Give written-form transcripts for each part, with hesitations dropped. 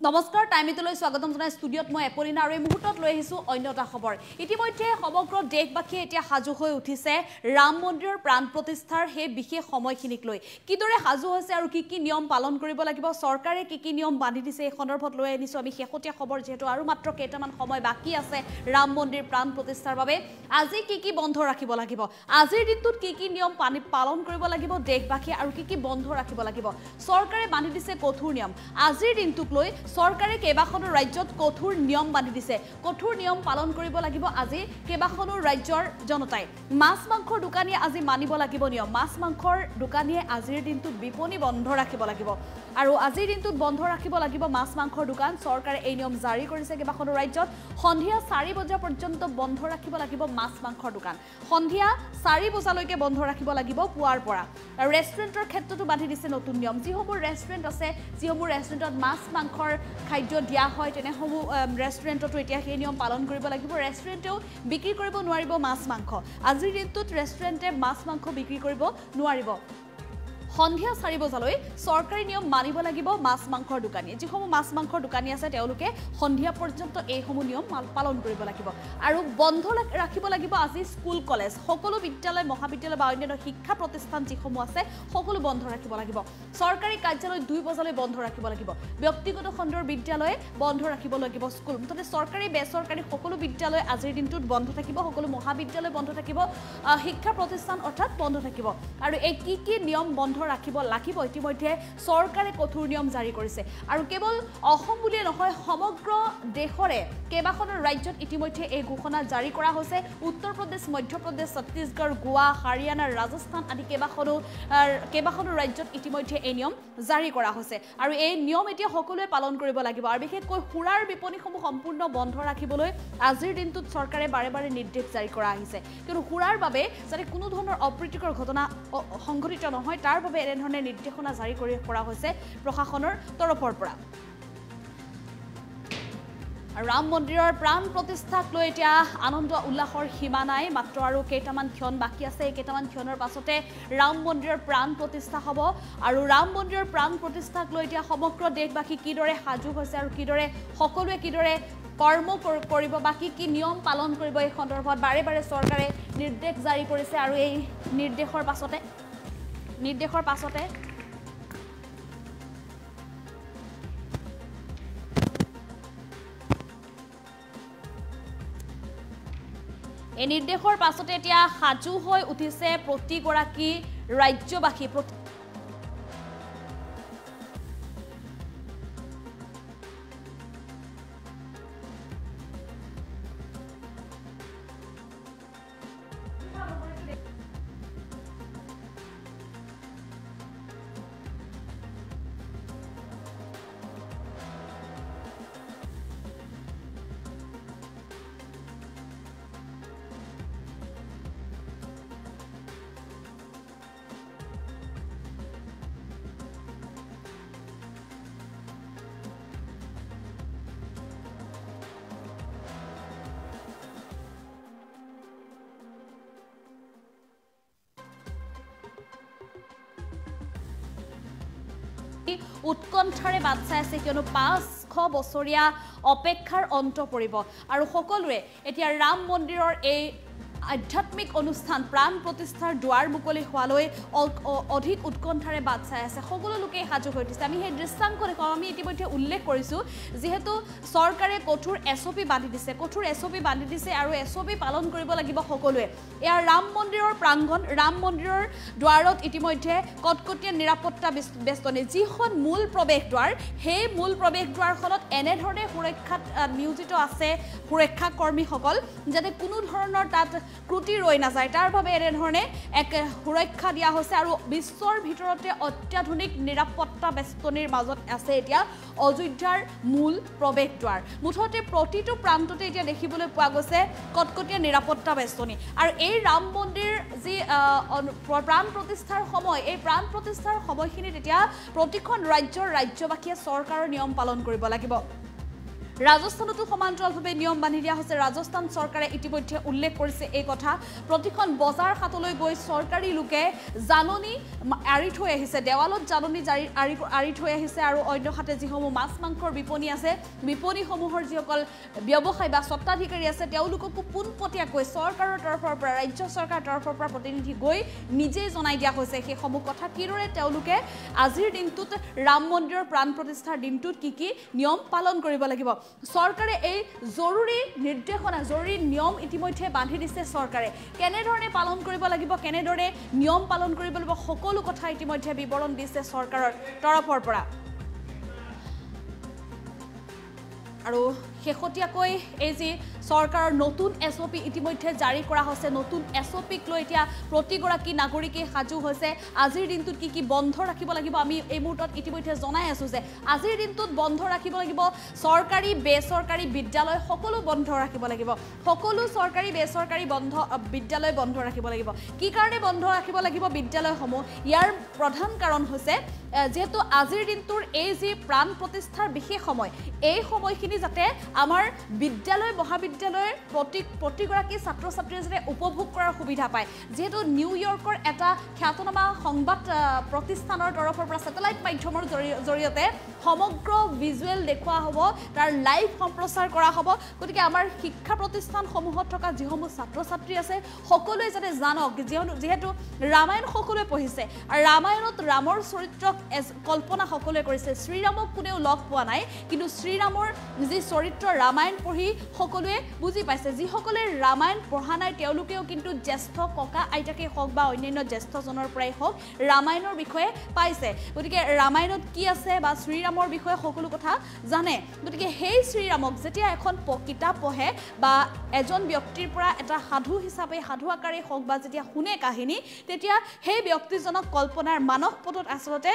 নমস্কাৰ টাইমিটলৈ স্বাগতম জনাই ষ্টুডিঅত মই এপলিনা আৰু এই মুহূৰ্তত লৈ আহিছো অন্যটা খবৰ ইতিমধ্যে সমগ্ৰ দেশবাসী এতিয়া হাজু হৈ উঠিছে ৰাম মন্দিৰৰ প্ৰাণ প্ৰতিষ্ঠাৰ হে বিশেষ সময়খিনিক লৈ কিদৰে হাজু হৈছে আৰু কি নিয়ম পালন কৰিব লাগিব চৰকাৰে কি নিয়ম বান্ধি দিছে এই সন্দৰ্ভত লৈ আনিছো আমি শেহতীয়া খবৰ যেহেতু আৰু মাত্ৰ কেইটামান সময় বাকি আছে ৰাম মন্দিৰ প্ৰাণ প্ৰতিষ্ঠাৰ বাবে আজি কি বন্ধ ৰাখিব লাগিব আজিৰ দিনটোত কি নিয়ম পালন কৰিব লাগিব দেশবাসী আৰু কি বন্ধ ৰাখিব লাগিব চৰকাৰে বান্ধি দিছে কঠোৰ নিয়ম আজিৰ দিনটোক লৈ সৰকাৰে কেবাখনো ৰাজ্যত কঠোৰ নিয়ম বান্ধি দিছে কঠোৰ নিয়ম পালন কৰিব লাগিব আজি কেবাখনো ৰাজ্যৰ জনতাই মাছ মাংসৰ দোকানীয়ে আজি মানিব লাগিব নিয়ম মাছ মাংসৰ দোকানীয়ে আজিৰ দিনটোত বিপণী বন্ধ ৰাখিব লাগিব আৰু আজিৰ দিনটোত বন্ধ ৰাখিব লাগিব মাছ মাংসৰ দোকান চৰকাৰে এই নিয়ম জাৰি কৰিছে কেবাখনো ৰাজ্যত সন্ধিয়া 4 বজা পৰ্যন্ত বন্ধ ৰাখিব লাগিব মাছ মাংসৰ দোকান সন্ধিয়া 4 বজালৈকে বন্ধ ৰাখিব লাগিব পুৱাৰ পৰা ৰেষ্টুৰেণ্টৰ ক্ষেত্ৰতো বান্ধি দিছে নতুন নিয়ম যিসমূহ ৰেষ্টুৰেণ্ট আছে যিসমূহ ৰেষ্টুৰেণ্টত মাছ মাংসৰ খাদ্য দিয়া হয় তেনেসমূহ ৰেষ্টুৰেণ্টতো এতিয়া সেই নিয়ম পালন কৰিব লাগিব ৰেষ্টুৰেণ্টেও বিক্ৰী কৰিব নোৱাৰিব মাছ মাংস আজিৰ দিনটোত ৰেষ্টুৰেণ্টে মাছ মাংস বিক্ৰী কৰিব নোৱাৰিব সন্ধিয়া 4 বজালৈ সৰকাৰি নিয়ম মানিব লাগিব মাছ মাংসৰ দোকানী যিসমূহ মাছ মাংসৰ দোকানী আছে তেওঁলোকে সন্ধিয়া পৰ্যন্ত এইসমূহ নিয়ম পালন কৰিব লাগিব আৰু বন্ধ ৰাখিব লাগিব আজি স্কুল কলেজ সকলো বিদ্যালয় মহাবিদ্যালয় বা অন্যান্য শিক্ষা প্ৰতিষ্ঠান যিসমূহ আছে সকলো বন্ধ ৰাখিব লাগিব সৰকাৰি কাৰ্যালয় 2 বজালৈ বন্ধ ৰাখিব লাগিব ব্যক্তিগত খণ্ডৰ বিদ্যালয় বন্ধ ৰাখিব লাগিব স্কুল মুঠতে সৰকাৰি বেসৰকাৰি সকলো বিদ্যালয় আজিৰ দিনটোত বন্ধ থাকিব সকলো মহাবিদ্যালয় বন্ধ থাকিব শিক্ষা প্ৰতিষ্ঠান অৰ্থাৎ বন্ধ থাকিব আৰু এই কি নিয়ম বন্ধ ৰাখিব লাগিব ইতিমধ্যে চৰকাৰে কঠোৰ নিয়ম জাৰি কৰিছে আৰু কেৱল অসম বুলিয়ে নহয় সমগ্ৰ দেশৰে কেবাখনো ৰাজ্যত ইতিমধ্যে এই ঘোষণা জাৰি কৰা হৈছে উত্তৰ প্ৰদেশ মধ্য প্ৰদেশ ছত্তীশগড় গোৱা হাৰিয়ানা ৰাজস্থান আদি কেবাখনো ৰাজ্যত ইতিমধ্যে এই নিয়ম জাৰি কৰা হৈছে আৰু এই নিয়ম এতিয়া সকলোৱে পালন কৰিব লাগিব আৰু বিশেষকৈ সুৰাৰ বিপণীসমূহ সম্পূৰ্ণ বন্ধ ৰাখিবলৈ আজিৰ দিনটোত চৰকাৰে বাৰে বাৰে নিৰ্দেশ জাৰি কৰা আহিছে কিন্তু সুৰাৰ বাবে যাতে কোনো ধৰণৰ অপ্ৰীতিকৰ ঘটনা সংঘটিত নহয় তাৰ বাবে এনেধৰণে নিৰ্দেশনা জাৰি কৰা হৈছে প্ৰশাসনৰ তৰফৰ পৰা ৰাম মন্দিৰৰ প্ৰাণ প্ৰতিষ্ঠাক লৈ এতিয়া আনন্দ উল্লাসৰ সীমা নাই মাত্ৰ আৰু কেইটামান ক্ষণ বাকি আছে এই কেইটামান ক্ষণৰ পাছতে ৰাম মন্দিৰৰ প্ৰাণ প্ৰতিষ্ঠা হ'ব আৰু ৰাম মন্দিৰৰ প্ৰাণ প্ৰতিষ্ঠাক লৈ এতিয়া সমগ্ৰ দেশবাসী কিদৰে সাজু হৈছে আৰু সকলোৱে কিদৰে কৰ্ম কৰিব বা কি নিয়ম পালন কৰিব এই সন্দৰ্ভত বাৰে বাৰে চৰকাৰে নিৰ্দেশ জাৰি কৰিছে আৰু এই নিৰ্দেশৰ পাছতে এই নিৰ্দেশৰ পাছতে এতিয়া সাজু হৈ উঠিছে প্ৰতিগৰাকী ৰাজ্যবাসী উৎকণ্ঠাৰে বাট চাই আছে কিয়নো 500 বছৰীয়া অপেক্ষাৰ অন্ত পৰিব আৰু সকলোৱে এতিয়া ৰাম মন্দিৰৰ এই আধ্যাত্মিক অনুষ্ঠান প্ৰাণ প্ৰতিষ্ঠাৰ দুৱাৰ মুকলি হোৱালৈ অধিক উৎকণ্ঠাৰে বাট চাই আছে সকলো লোকে সাজু হৈ উঠিছে আমি সেই দৃশ্যাংক দেখুৱাম আমি ইতিমধ্যে উল্লেখ কৰিছোঁ যিহেতু চৰকাৰে কঠোৰ এছঅপি বান্ধি দিছে আৰু এছঅপি পালন কৰিব লাগিব সকলোৱে ইয়াৰ ৰাম মন্দিৰৰ প্ৰাংগণ ৰাম মন্দিৰৰ দুৱাৰত ইতিমধ্যে কটকটীয়া নিৰাপত্তা বেষ্টনী যিখন মূল প্ৰৱেশদ্বাৰ সেই মূল প্ৰৱেশদ্বাৰখনত এনেধৰণে সুৰক্ষাত নিয়োজিত আছে সুৰক্ষা কৰ্মীসকল যাতে কোনো ধৰণৰ তাত ত্ৰুটি ৰৈ নাযায় তাৰ বাবে এনেধৰণে এক সুৰক্ষা দিয়া হৈছে আৰু বিশ্বৰ ভিতৰতে অত্যাধুনিক নিৰাপত্তা বেষ্টনীৰ মাজত আছে এতিয়া অযোধ্যাৰ মূল প্ৰৱেশদ্বাৰ মুঠতে প্ৰতিটো প্ৰান্ততে এতিয়া দেখিবলৈ পোৱা গৈছে কটকটীয়া নিৰাপত্তা বেষ্টনী আৰু এই ৰাম মন্দিৰ যি প্ৰাণ প্ৰতিষ্ঠাৰ সময় এই প্ৰাণ প্ৰতিষ্ঠাৰ সময়খিনিত এতিয়া প্ৰতিখন ৰাজ্যৰ ৰাজ্যবাসীয়ে চৰকাৰৰ নিয়ম পালন কৰিব লাগিব ৰাজস্থানতো সমান্তৰালভাৱে নিয়ম বান্ধি দিয়া হৈছে ৰাজস্থান চৰকাৰে ইতিমধ্যে উল্লেখ কৰিছে এই কথা প্ৰতিখন বজাৰ হাতলৈ গৈ চৰকাৰী লোকে জাননী আৰি থৈ আহিছে দেৱালত জাননী আৰি থৈ আহিছে আৰু অন্য হাতে যিসমূহ মাছ মাংসৰ বিপণী আছে বিপণীসমূহৰ যিসকল ব্যৱসায় বা স্বত্বাধিকাৰী আছে তেওঁলোককো পোনপটীয়াকৈ চৰকাৰৰ তৰফৰ পৰা ৰাজ্য চৰকাৰৰ তৰফৰ পৰা প্ৰতিনিধি গৈ নিজেই জনাই দিয়া হৈছে সেইসমূহ কথা কিদৰে তেওঁলোকে আজিৰ দিনটোত ৰাম মন্দিৰৰ প্ৰাণ প্ৰতিষ্ঠাৰ দিনটোত কি নিয়ম পালন কৰিব লাগিব চৰকাৰে এই জৰুৰী নিৰ্দেশনা জৰুৰী নিয়ম ইতিমধ্যে বান্ধি দিছে চৰকাৰে কেনেধৰণে পালন কৰিব লাগিব কেনেদৰে নিয়ম পালন কৰিব লাগিব সকলো কথা ইতিমধ্যে বিৱৰণ দিছে চৰকাৰৰ তৰফৰ পৰা আৰু শেহতীয়াকৈ এই যে চৰকাৰৰ নতুন এছঅপি ইতিমধ্যে জাৰি কৰা হৈছে নতুন এছঅপিক লৈ এতিয়া প্ৰতিগৰাকী নাগৰিকে সাজু হৈছে আজিৰ দিনটোত কি বন্ধ ৰাখিব লাগিব আমি এই মুহূৰ্তত ইতিমধ্যে জনাই আছো যে আজিৰ দিনটোত বন্ধ ৰাখিব লাগিব চৰকাৰী বেচৰকাৰী বিদ্যালয় সকলো বন্ধ ৰাখিব লাগিব সকলো চৰকাৰী বেচৰকাৰী বিদ্যালয় বন্ধ ৰাখিব লাগিব কি কাৰণে বন্ধ ৰাখিব লাগিব বিদ্যালয়সমূহ ইয়াৰ প্ৰধান কাৰণ হৈছে যেহেতু আজিৰ দিনটোৰ এই যে প্ৰাণ প্ৰতিষ্ঠাৰ বিশেষ সময় এই সময়খিনি যাতে আমাৰ বিদ্যালয় মহাবিদ্যালয়ৰ প্ৰতিগৰাকী ছাত্ৰ ছাত্ৰীয়ে যাতে উপভোগ কৰাৰ সুবিধা পায় যেহেতু নিউয়ৰ্কৰ এটা খ্যাতনামা সংবাদ প্ৰতিষ্ঠানৰ তৰফৰ পৰা স্যাটেলাইট মাধ্যমৰ জৰিয়তে সমগ্ৰ ভিজুৱেল দেখুওৱা হ'ব তাৰ লাইভ সম্প্ৰচাৰ কৰা হ'ব গতিকে আমাৰ শিক্ষা প্ৰতিষ্ঠানসমূহত থকা যিসমূহ ছাত্ৰ ছাত্ৰী আছে সকলোৱে যাতে জানক যেহেতু ৰামায়ণ সকলোৱে পঢ়িছে আৰু ৰামায়ণত ৰামৰ চৰিত্ৰক কল্পনা সকলোৱে কৰিছে শ্ৰীৰামক কোনেও লগ পোৱা নাই কিন্তু শ্ৰীৰামৰ যি চৰিত্ৰ ৰামায়ণ পঢ়ি সকলোৱে বুজি পাইছে যিসকলে ৰামায়ণ পঢ়া নাই তেওঁলোকেও কিন্তু জ্যেষ্ঠ ককা আইতাকে হওক বা অন্যান্য জ্যেষ্ঠজনৰ পৰাই হওক ৰামায়ণৰ বিষয়ে পাইছে গতিকে ৰামায়ণত কি আছে বা শ্ৰীৰামৰ বিষয়ে সকলো কথা জানে গতিকে সেই শ্ৰীৰামক যেতিয়া এখন কিতাপ পঢ়ে বা এজন ব্যক্তিৰ পৰা এটা সাধু হিচাপে সাধু আকাৰে হওক বা যেতিয়া শুনে কাহিনী তেতিয়া সেই ব্যক্তিজনক কল্পনাৰ মানস পটত আচলতে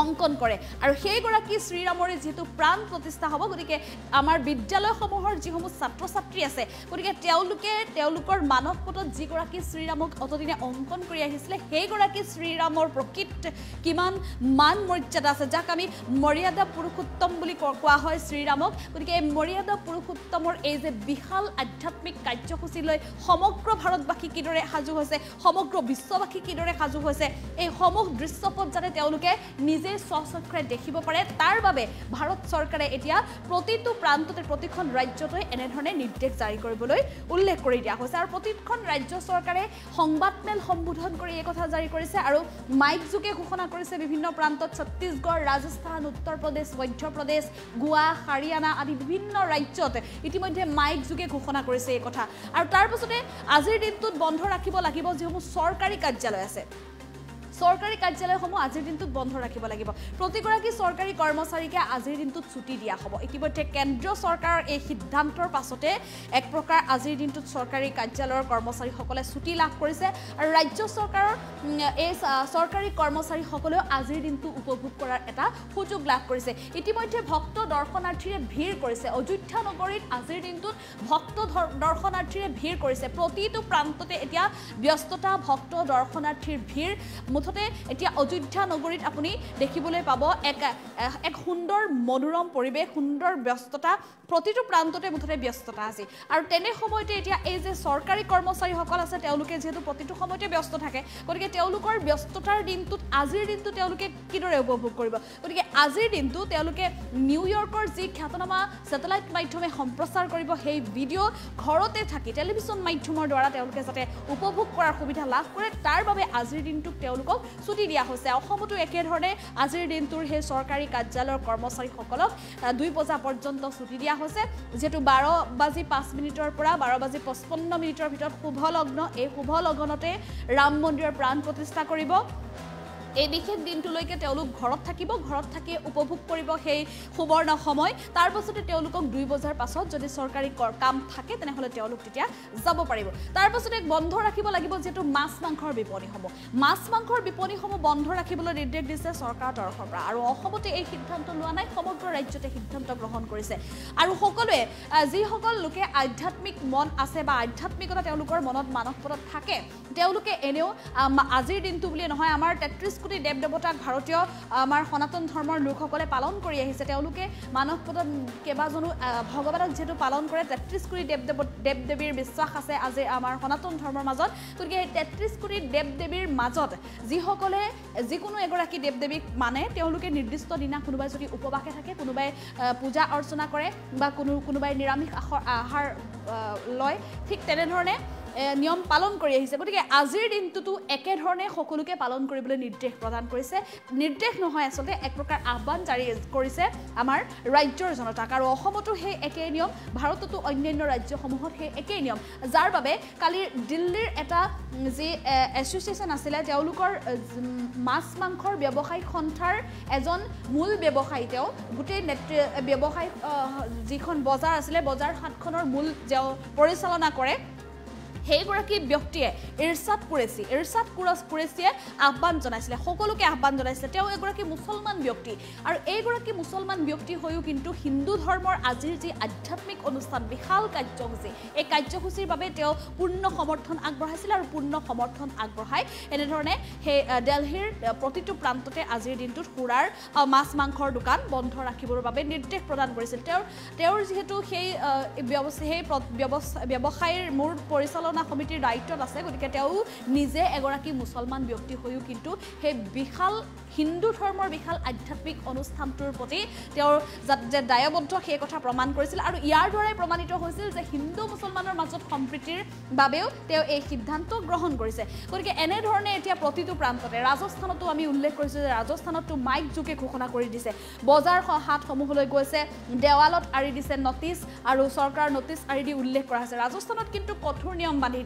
অঙ্কন কৰে আৰু সেইগৰাকী শ্ৰীৰামৰে যেহেতু প্ৰাণ প্ৰতিষ্ঠা হ'ব গতিকে আমাৰ বিদ্যালয়সমূহৰ যিসমূহ ছাত্ৰ ছাত্ৰী আছে গতিকে তেওঁলোকৰ মানস পটত যিগৰাকী শ্ৰীৰামক অতদিনে অঙ্কন কৰি আহিছিলে সেইগৰাকী শ্ৰীৰামৰ প্ৰকৃত কিমান মান মৰ্যাদা আছে যাক আমি মৰ্যাদা পুৰুষোত্তম বুলি কোৱা হয় শ্ৰীৰামক গতিকে এই মৰ্যাদা পুৰুষোত্তমৰ এই যে বিশাল আধ্যাত্মিক কাৰ্যসূচীলৈ সমগ্ৰ ভাৰতবাসী কিদৰে সাজু হৈছে সমগ্ৰ বিশ্ববাসী কিদৰে সাজু হৈছে এই সমূহ দৃশ্যপট যাতে তেওঁলোকে নিজে স্বচক্ষে দেখিব পাৰে তাৰ বাবে ভাৰত চৰকাৰে এতিয়া প্ৰতিটো প্ৰান্ততে প্ৰতিখন ৰাজ্যতে এনেধৰণে নিৰ্দেশ জাৰি কৰিবলৈ উল্লেখ কৰি দিয়া হৈছে আৰু প্ৰতিখন ৰাজ্য চৰকাৰে সংবাদমেল সম্বোধন কৰি এই কথা জাৰি কৰিছে আৰু মাইক যোগে ঘোষণা কৰিছে বিভিন্ন প্ৰান্তত ছত্তীশগড় ৰাজস্থান উত্তৰ প্ৰদেশ মধ্য প্ৰদেশ গোৱা হাৰিয়ানা আদি বিভিন্ন ৰাজ্যত ইতিমধ্যে মাইক যোগে ঘোষণা কৰিছে এই কথা আৰু তাৰ পাছতে আজিৰ দিনটোত বন্ধ ৰাখিব লাগিব যিসমূহ চৰকাৰী কাৰ্যালয় আছে চৰকাৰী কাৰ্যালয়সমূহ আজিৰ দিনটোত বন্ধ ৰাখিব লাগিব প্ৰতিগৰাকী চৰকাৰী কৰ্মচাৰীকে আজিৰ দিনটোত ছুটি দিয়া হ'ব ইতিমধ্যে কেন্দ্ৰীয় চৰকাৰৰ এই সিদ্ধান্তৰ পাছতে এক প্ৰকাৰ আজিৰ দিনটোত চৰকাৰী কাৰ্যালয়ৰ কৰ্মচাৰীসকলে ছুটি লাভ কৰিছে আৰু ৰাজ্য চৰকাৰৰ এই চৰকাৰী কৰ্মচাৰীসকলেও আজিৰ দিনটো উপভোগ কৰাৰ এটা সুযোগ লাভ কৰিছে ইতিমধ্যে ভক্ত দৰ্শনাৰ্থীৰে ভিৰ কৰিছে অযোধ্যা নগৰীত আজিৰ দিনটোত ভক্ত দৰ্শনাৰ্থীৰে ভিৰ কৰিছে প্ৰতিটো প্ৰান্ততে এতিয়া ব্যস্ততা ভক্ত দৰ্শনাৰ্থীৰ ভিৰ এতিয়া অযোধ্যা নগৰীত আপুনি দেখিবলৈ পাব এক সুন্দৰ মনোৰম পৰিৱেশ সুন্দৰ ব্যস্ততা প্ৰতিটো প্ৰান্ততে মুঠতে ব্যস্ততা আছে আৰু তেনে সময়তে এতিয়া এই যে চৰকাৰী কৰ্মচাৰীসকল আছে তেওঁলোকে যেহেতু প্ৰতিটো সময়তে ব্যস্ত থাকে গতিকে তেওঁলোকৰ ব্যস্ততাৰ দিনটোত আজিৰ দিনটো তেওঁলোকে কিদৰে উপভোগ কৰিব গতিকে আজিৰ দিনটো তেওঁলোকে নিউয়ৰ্কৰ যি খ্যাতনামা স্যাটেলাইট মাধ্যমে সম্প্ৰচাৰ কৰিব সেই ভিডিঅ' ঘৰতে থাকি টেলিভিছন মাধ্যমৰ দ্বাৰা তেওঁলোকে যাতে উপভোগ কৰাৰ সুবিধা লাভ কৰে তাৰ বাবে আজিৰ দিনটোক তেওঁলোকক ছুটি দিয়া হৈছে অসমতো একেধৰণে আজিৰ দিনটোৰ সেই চৰকাৰী কাৰ্যালয়ৰ কৰ্মচাৰীসকলক 2 বজা পৰ্যন্ত ছুটি দিয়া হৈছে যেহেতু 12:05 পৰা 12:55 ভিতৰত শুভ লগ্ন এই শুভ লগ্নতে ৰাম মন্দিৰৰ প্ৰাণ প্ৰতিষ্ঠা কৰিব এই বিশেষ দিনটোলৈকে তেওঁলোক ঘৰত থাকিব ঘৰত থাকি উপভোগ কৰিব সেই সুবৰ্ণ সময় তাৰ পাছতে তেওঁলোকক 2 বজাৰ পাছত যদি চৰকাৰী কাম থাকে তেনেহলে তেওঁলোক তেতিয়া যাব পাৰিব তাৰ পাছতে বন্ধ ৰাখিব লাগিব যেটো মাছ মাংসৰ বিপণীসমূহ বন্ধ ৰাখিবলৈ নিৰ্দেশ দিছে চৰকাৰৰ তৰফৰ পৰা আৰু অসমতে এই সিদ্ধান্ত লোৱা নাই সমগ্ৰ ৰাজ্যতে সিদ্ধান্ত গ্ৰহণ কৰিছে আৰু সকলোৱে যিসকল লোকে আধ্যাত্মিক মন আছে বা আধ্যাত্মিকতা তেওঁলোকৰ মনত মানসপটত থাকে তেওঁলোকে এনেও আজিৰ দিনটো বুলি নহয় আমাৰ 33 কোটি দেৱ দেৱতাক ভাৰতীয় আমাৰ সনাতন ধৰ্মৰ লোকসকলে পালন কৰি আহিছে তেওঁলোকে মানৱ পদত কেইবাজনো ভগৱানক যেহেতু পালন কৰে 33 কোটি দেৱ দেৱীৰ বিশ্বাস আছে আজি আমাৰ সনাতন ধৰ্মৰ মাজত গতিকে 33 কোটি দেৱ দেৱীৰ মাজত যিসকলে যিকোনো এগৰাকী দেৱ দেৱীক মানে তেওঁলোকে নিৰ্দিষ্ট দিনা কোনোবাই যদি উপবাসে থাকে কোনোবাই পূজা অৰ্চনা কৰে বা কোনোবাই নিৰামিষ আহাৰ লয় ঠিক তেনেধৰণে নিয়ম পালন কৰি আহিছে গতিকে আজিৰ দিনটোতো একেধৰণে সকলোকে পালন কৰিবলৈ নিৰ্দেশ প্ৰদান কৰিছে নিৰ্দেশ নহয় আচলতে এক প্ৰকাৰ আহ্বান জাৰি কৰিছে আমাৰ ৰাজ্যৰ জনতাক আৰু অসমতো সেই একেই নিয়ম ভাৰততো অন্যান্য ৰাজ্যসমূহত সেই একেই নিয়ম যাৰ বাবে কালি দিল্লীৰ এটা যি এছ'চিয়েশ্যন আছিলে তেওঁলোকৰ মাছ মাংসৰ ব্যৱসায়িক সন্থাৰ এজন মূল ব্যৱসায়ী তেওঁ গোটেই ব্যৱসায়িক যিখন বজাৰ আছিলে বজাৰ হাটখনৰ মূল তেওঁ পৰিচালনা কৰে সেইগৰাকী ব্যক্তিয়ে ইৰছাদ কুৰেশীয়ে আহ্বান জনাইছিলে সকলোকে আহ্বান জনাইছিলে তেওঁ এগৰাকী মুছলমান ব্যক্তি আৰু এইগৰাকী মুছলমান ব্যক্তি হৈও কিন্তু হিন্দু ধৰ্মৰ আজিৰ যি আধ্যাত্মিক অনুষ্ঠান বিশাল কাৰ্যসূচী এই কাৰ্যসূচীৰ বাবে তেওঁ পূৰ্ণ সমৰ্থন আগবঢ়াইছিল আৰু পূৰ্ণ সমৰ্থন আগবঢ়াই এনেধৰণে সেই দিল্লীৰ প্ৰতিটো প্ৰান্ততে আজিৰ দিনটোত সুৰাৰ মাছ মাংসৰ দোকান বন্ধ ৰাখিবৰ বাবে নিৰ্দেশ প্ৰদান কৰিছিল তেওঁৰ যিহেতু সেই ব্যৱসায়ৰ মূল পৰিচালনা সমিতিৰ দায়িত্বত আছে গতিকে তেওঁ নিজে এগৰাকী মুছলমান ব্যক্তি হৈও কিন্তু সেই বিশাল হিন্দু ধৰ্মৰ বিশাল আধ্যাত্মিক অনুষ্ঠানটোৰ প্ৰতি তেওঁৰ যে দায়বদ্ধ সেই কথা প্ৰমাণ কৰিছিল আৰু ইয়াৰ দ্বাৰাই প্ৰমাণিত হৈছিল যে হিন্দু মুছলমানৰ মাজত সম্প্ৰীতিৰ বাবেও তেওঁ এই সিদ্ধান্ত গ্ৰহণ কৰিছে গতিকে এনেধৰণে এতিয়া প্ৰতিটো প্ৰান্ততে ৰাজস্থানতো আমি উল্লেখ কৰিছোঁ যে ৰাজস্থানতো মাইক যোগে ঘোষণা কৰি দিছে বজাৰ হাটসমূহলৈ গৈছে দেৱালত আঁৰি দিছে নটিচ আৰু চৰকাৰ নটিচ আঁৰি দি উল্লেখ কৰা হৈছে ৰাজস্থানত কিন্তু কঠোৰ নিয়ম বান্ধি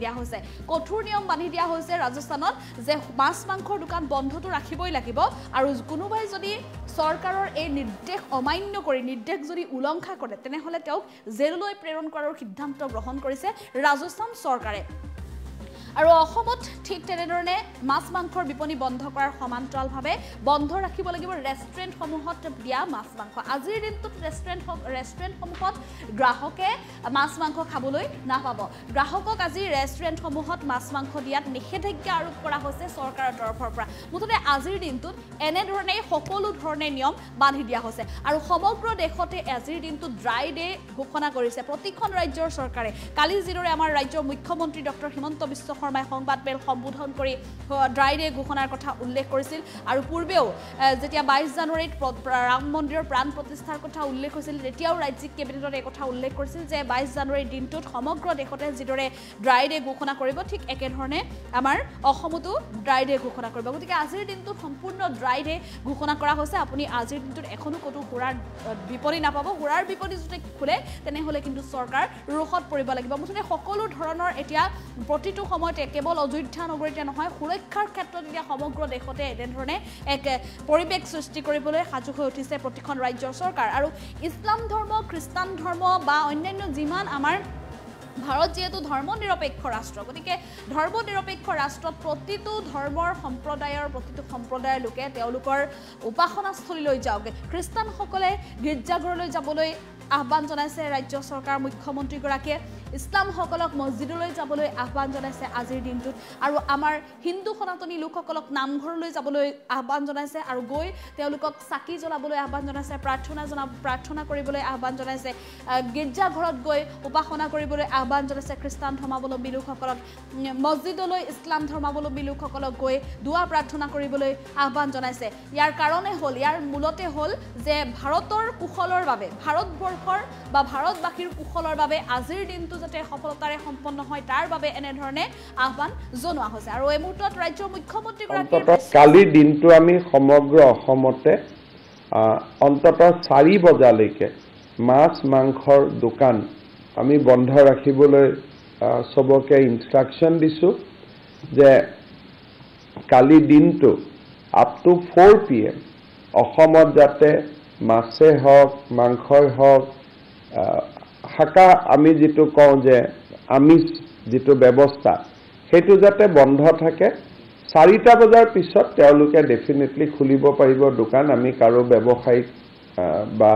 দিয়া হৈছে ৰাজস্থানত যে মাছ মাংসৰ দোকান বন্ধটো ৰাখিবই লাগিব আৰু কোনোবাই যদি চৰকাৰৰ এই নিৰ্দেশ অমান্য কৰি নিৰ্দেশ যদি উলংঘা কৰে তেনেহলে তেওঁক জেললৈ প্ৰেৰণ কৰাৰ সিদ্ধান্ত গ্ৰহণ কৰিছে ৰাজস্থান চৰকাৰে আৰু অসমত ঠিক তেনেধৰণে মাছ মাংসৰ বিপণী বন্ধ কৰাৰ সমান্তৰালভাৱে বন্ধ ৰাখিব লাগিব ৰেষ্টুৰেণ্টসমূহত দিয়া মাছ মাংস আজিৰ দিনটোত ৰেষ্টুৰেণ্টসমূহত গ্ৰাহকে মাছ মাংস খাবলৈ নাপাব গ্ৰাহকক আজি ৰেষ্টুৰেণ্টসমূহত মাছ মাংস দিয়াত নিষেধাজ্ঞা আৰোপ কৰা হৈছে চৰকাৰৰ তৰফৰ পৰা মুঠতে আজিৰ দিনটোত এনেধৰণে সকলো ধৰণে নিয়ম বান্ধি দিয়া হৈছে আৰু সমগ্ৰ দেশতে আজিৰ দিনটোত ড্ৰাই ডে ঘোষণা কৰিছে প্ৰতিখন ৰাজ্যৰ চৰকাৰে কালি যিদৰে আমাৰ ৰাজ্যৰ মুখ্যমন্ত্ৰী ডক্টৰ হিমন্ত বিশ্ব শৰ্মাই সংবাদমেল সম্বোধন কৰি ড্ৰাই ডে ঘোষণাৰ কথা উল্লেখ কৰিছিল আৰু পূৰ্বেও যেতিয়া 22 জানুৱাৰীত ৰাম মন্দিৰৰ প্ৰাণ প্ৰতিষ্ঠাৰ কথা উল্লেখ হৈছিল তেতিয়াও ৰাজ্যিক কেবিনেটত এই কথা উল্লেখ কৰিছিল যে 22 জানুৱাৰীৰ দিনটোত সমগ্ৰ দেশতে যিদৰে ড্ৰাই ডে ঘোষণা কৰিব ঠিক একেধৰণে আমাৰ অসমতো ড্ৰাই ডে ঘোষণা কৰিব গতিকে আজিৰ দিনটোত সম্পূৰ্ণ ড্ৰাই ডে ঘোষণা কৰা হৈছে আপুনি আজিৰ দিনটোত এখনো ক'তো সুৰাৰ বিপণী নাপাব সুৰাৰ বিপণী যদি খোলে তেনেহ'লে কিন্তু চৰকাৰ ৰোষত পৰিব লাগিব মুঠতে সকলো ধৰণৰ এতিয়া প্ৰতিটো সময়তে কেৱল অযোধ্যা নগৰীতে নহয় সুৰক্ষাৰ ক্ষেত্ৰত এতিয়া সমগ্ৰ দেশতে এনেধৰণে এক পৰিৱেশ সৃষ্টি কৰিবলৈ সাজু হৈ উঠিছে প্ৰতিখন ৰাজ্যৰ চৰকাৰ আৰু ইছলাম ধৰ্ম খ্ৰীষ্টান ধৰ্ম বা অন্যান্য যিমান আমাৰ ভাৰত যেহেতু ধৰ্ম নিৰপেক্ষ ৰাষ্ট্ৰ গতিকে ধৰ্ম নিৰপেক্ষ ৰাষ্ট্ৰত প্ৰতিটো ধৰ্মৰ সম্প্ৰদায়ৰ লোকে তেওঁলোকৰ উপাসনাস্থলীলৈ যাওক খ্ৰীষ্টানসকলে গীৰ্জাঘৰলৈ যাবলৈ আহ্বান জনাইছে ৰাজ্য চৰকাৰ মুখ্যমন্ত্ৰীগৰাকীয়ে ইছলামসকলক মছজিদলৈ যাবলৈ আহ্বান জনাইছে আজিৰ দিনটোত আৰু আমাৰ হিন্দু সনাতনী লোকসকলক নামঘৰলৈ যাবলৈ আহ্বান জনাইছে আৰু গৈ তেওঁলোকক চাকি জ্বলাবলৈ আহ্বান জনাইছে প্ৰাৰ্থনা কৰিবলৈ আহ্বান জনাইছে গীৰ্জাঘৰত গৈ উপাসনা কৰিবলৈ আহ্বান জনাইছে খ্ৰীষ্টান ধৰ্মাৱলম্বী লোকসকলক মছজিদলৈ ইছলাম ধৰ্মাৱলম্বী লোকসকলক গৈ দুৱা প্ৰাৰ্থনা কৰিবলৈ আহ্বান জনাইছে ইয়াৰ কাৰণে হ'ল ইয়াৰ মূলতে হ'ল যে ভাৰতৰ কুশলৰ বাবে ভাৰতবৰ্ষৰ বা ভাৰতবাসীৰ কুশলৰ বাবে আজিৰ দিনটো যাতে সফলতাৰে সম্পন্ন হয় তাৰ বাবে এনেধৰণে আহ্বান জনোৱা হৈছে আৰু এই মুহূৰ্তত ৰাজ্যৰ মুখ্যমন্ত্ৰীগৰাকীৰ কালি দিনটো আমি সমগ্ৰ অসমতে অন্ততঃ 4 বজালৈকে মাছ মাংসৰ দোকান আমি বন্ধ ৰাখিবলৈ সবকে ইনষ্ট্ৰাকশন দিছো যে কালি দিনটো আপ টু 4 PM অসমত যাতে মাছে হওক মাংসই হওক হাকা আমি যেটো কওঁ যে আমিষ যেটো ব্যৱস্থা হেতু যাতে বন্ধ থাকে 4টা বজাৰ পিছত তেওঁলোকে ডেফিনেটলি খুলিব পাৰিব দোকান আমি কাৰো ব্যৱসায়িক বা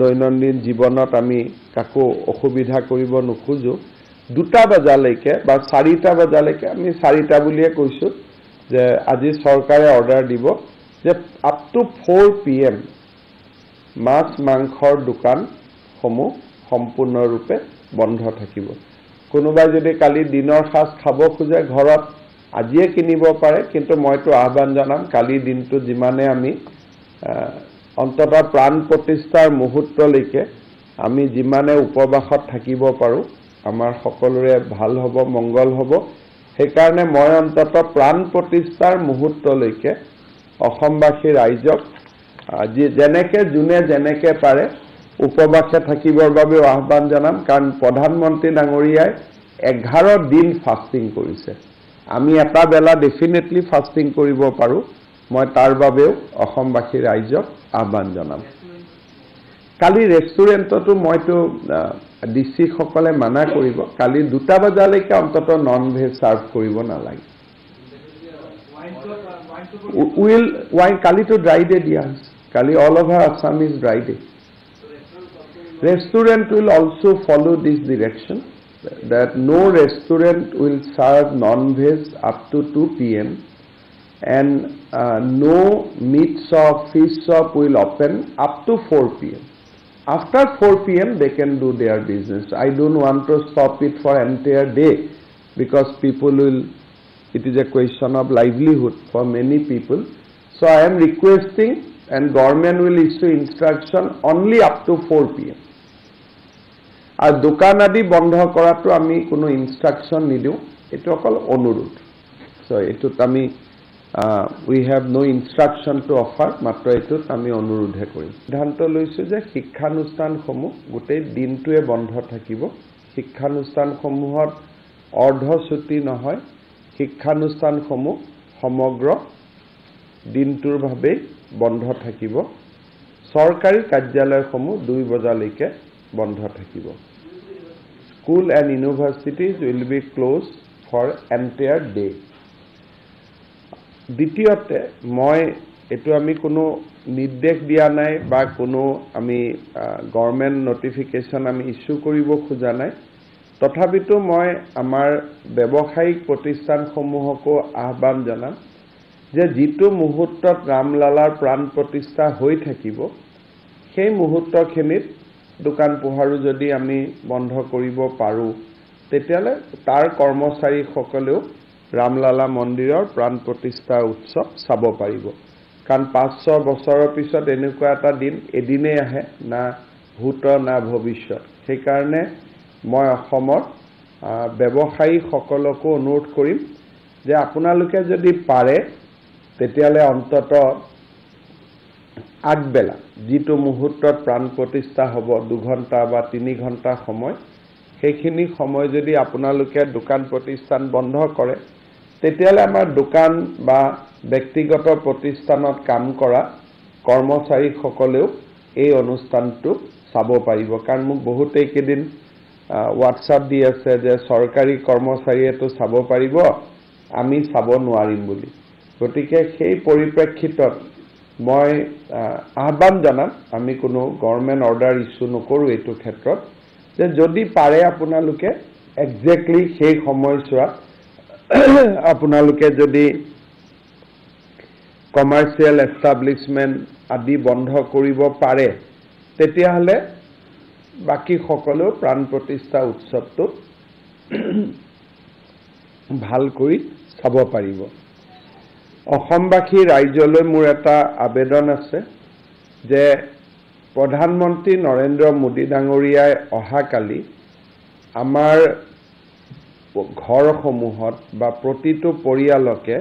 দৈনন্দিন জীৱনত আমি কাকো অসুবিধা কৰিব নোখোজো 2টা বজালৈকে বা 4টা বজালৈকে আমি 4টা বুলিয়ে কৈছো যে আজি চৰকাৰে অৰ্ডাৰ দিব যে আপ টু 4 PM মাছ মাংসৰ দোকানসমূহ সম্পূৰ্ণৰূপে বন্ধ থাকিব। কোনোবাই যদি কালি দিনৰ সাজ খাব খোজে ঘৰত আজিয়ে কিনিব পাৰে, কিন্তু মইতো আহ্বান জনাম কালি দিনটো যিমানে আমি অন্ততঃ প্ৰাণ প্ৰতিষ্ঠাৰ মুহূৰ্তলৈকে আমি যিমানে উপবাসত থাকিব পাৰোঁ আমাৰ সকলোৰে ভাল হ'ব, মংগল হ'ব। সেইকাৰণে মই অন্ততঃ প্ৰাণ প্ৰতিষ্ঠাৰ মুহূৰ্তলৈকে অসমবাসী ৰাইজক যেনেকে যোনে যেনেকে পাৰে উপবাসে থাকিবৰ বাবে আহ্বান জনাম। কাৰণ প্ৰধানমন্ত্ৰী ডাঙৰীয়াই 11 দিন ফাষ্টিং কৰিছে। আমি এটা বেলা ডেফিনেটলি ফাষ্টিং কৰিব পাৰোঁ। মই তাৰ বাবেও অসমবাসী ৰাইজক আহ্বান জনাম। কালি ৰেষ্টুৰেণ্টতো মইতো ডিচি সকলে মানা কৰিব, কালি 2টা বজালৈকে অন্ততঃ নন ভেজ ছাৰ্ভ কৰিব নালাগে। ৱাইন কালিতো ড্ৰাই ডে দিয়া হৈছে, কালি all over Assam is dry day. Restaurant will also follow this direction, that no restaurant will serve non-veg up to 2 PM and no meat shop, fish shop will open up to 4 PM. After 4 PM they can do their business. I don't want to stop it for entire day because people will, it is a question of livelihood for many people. So I am requesting and government will issue instruction only up to 4 PM. আর দোকান আদি বন্ধ কৰাটো আমি কোনো instruction নিদিওঁ, এটো অকল অনুৰোধ। সো এটোত আমি we have no instruction to offer, মাত্ৰ এটোত আমি অনুৰোধহে কৰিম। সিদ্ধান্ত লৈছোঁ যে শিক্ষানুষ্ঠানসমূহ গোটেই দিনটোৱে বন্ধ থাকিব। শিক্ষানুষ্ঠানসমূহত অৰ্ধছুটি নহয়, শিক্ষানুষ্ঠানসমূহ সমগ্ৰ দিনটোৰ বাবে বন্ধ থাকিব। চৰকাৰী কাৰ্যালয়সমূহ 2 বজালৈকে বন্ধ থাকিব। School and universities will be closed for entire day. দ্বিতীয়তে মই এটো আমি কোনো নিৰ্দেশ দিয়া নাই বা কোনো আমি গভৰ্নমেন্ট নোটিফিকেশন আমি ইস্যু কৰিব খোজা নাই। তথাপিতো মই আমাৰ ব্যৱসায়িক প্ৰতিষ্ঠানসমূহকো আহ্বান জনাম যে যিটো মুহূৰ্তত ৰামলালাৰ প্ৰাণ প্ৰতিষ্ঠা হৈ থাকিব সেই মুহূৰ্তখিনিত দোকান পোহাৰো যদি আমি বন্ধ কৰিব পাৰোঁ তেতিয়ালে তাৰ কৰ্মচাৰীসকলেও ৰামলালা মন্দিৰৰ প্ৰাণ প্ৰতিষ্ঠা উৎসৱ চাব পাৰিব। কাৰণ 500 বছৰৰ পিছত এনেকুৱা এটা দিন এদিনে আহে, না ভূত না ভৱিষ্যত। সেইকাৰণে মই অসমৰ ব্যৱসায়ীসকলকো অনুৰোধ কৰিম যে আপোনালোকে যদি পাৰে তেতিয়ালে অন্ততঃ আগবেলা যিটো মুহূৰ্তত প্ৰাণ প্ৰতিষ্ঠা হ'ব 2 ঘণ্টা বা 3 ঘণ্টা সময়, সেইখিনি সময় যদি আপোনালোকে দোকান প্ৰতিষ্ঠান বন্ধ কৰে তেতিয়ালে আমাৰ দোকান বা ব্যক্তিগত প্ৰতিষ্ঠানত কাম কৰা কৰ্মচাৰীসকলেও এই অনুষ্ঠানটো চাব পাৰিব। কাৰণ মোক বহুতেই কেইদিন হোৱাটছআপ দি আছে যে চৰকাৰী কৰ্মচাৰীয়েতো চাব পাৰিব, আমি চাব নোৱাৰিম বুলি। গতিকে সেই পৰিপ্ৰেক্ষিতত মই আহ্বান জনাম, আমি কোনো গভৰ্নমেন্ট অৰ্ডাৰ ইস্যু নকৰোঁ এইটো ক্ষেত্ৰত, যে যদি পাৰে আপোনালোকে এক্সেক্টলি সেই সময়ছোৱাত আপোনালোকে যদি কমাৰ্চিয়েল এষ্টাব্লিছমেণ্ট আদি বন্ধ কৰিব পাৰে তেতিয়াহ'লে বাকী সকলেও প্ৰাণ প্ৰতিষ্ঠা উৎসৱটো ভাল কৰি চাব পাৰিব। অসমবাসী ৰাইজলৈ মোৰ এটা আবেদন আছে যে প্ৰধানমন্ত্ৰী নৰেন্দ্ৰ মোদী ডাঙৰীয়াই অহাকালি আমাৰ ঘৰসমূহত বা প্ৰতিটো পৰিয়ালকে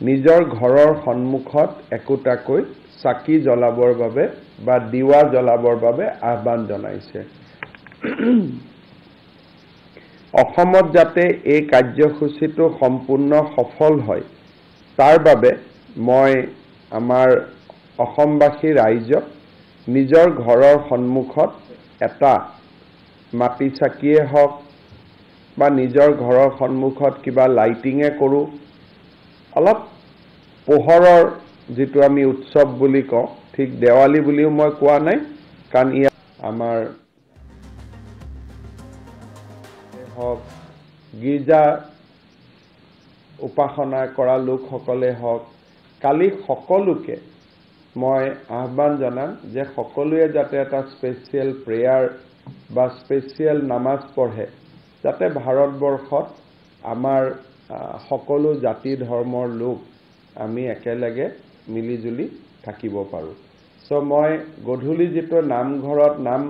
নিজৰ ঘৰৰ সন্মুখত একোটাকৈ চাকি জ্বলাবৰ বাবে বা দিৱা জ্বলাবৰ বাবে আহ্বান জনাইছে। অসমত যাতে এই কাৰ্যসূচীটো সম্পূৰ্ণ সফল হয় তাৰ বাবে মই আমাৰ অসমবাসী ৰাইজক নিজৰ ঘৰৰ সন্মুখত এটা মাটি চাকিয়ে হওক বা নিজৰ ঘৰৰ সন্মুখত কিবা লাইটিঙে কৰোঁ, অলপ পোহৰৰ যিটো আমি উৎসৱ বুলি কওঁ, ঠিক দেৱালী বুলিও মই কোৱা নাই, কাৰণ ইয়াত আমাৰ হওক গীৰ্জা উপাসনা কৰা লোকসকলে হওক, কালি সকলোকে মই আহ্বান জনাম যে সকলোৱে যাতে এটা স্পেচিয়েল প্ৰেয়াৰ বা স্পেচিয়েল নামাজ পঢ়ে, যাতে ভাৰতবৰ্ষত আমাৰ সকলো জাতি ধৰ্মৰ লোক আমি একেলগে মিলিজুলি থাকিব পাৰোঁ। চ' মই গধূলি যিটো নামঘৰত নাম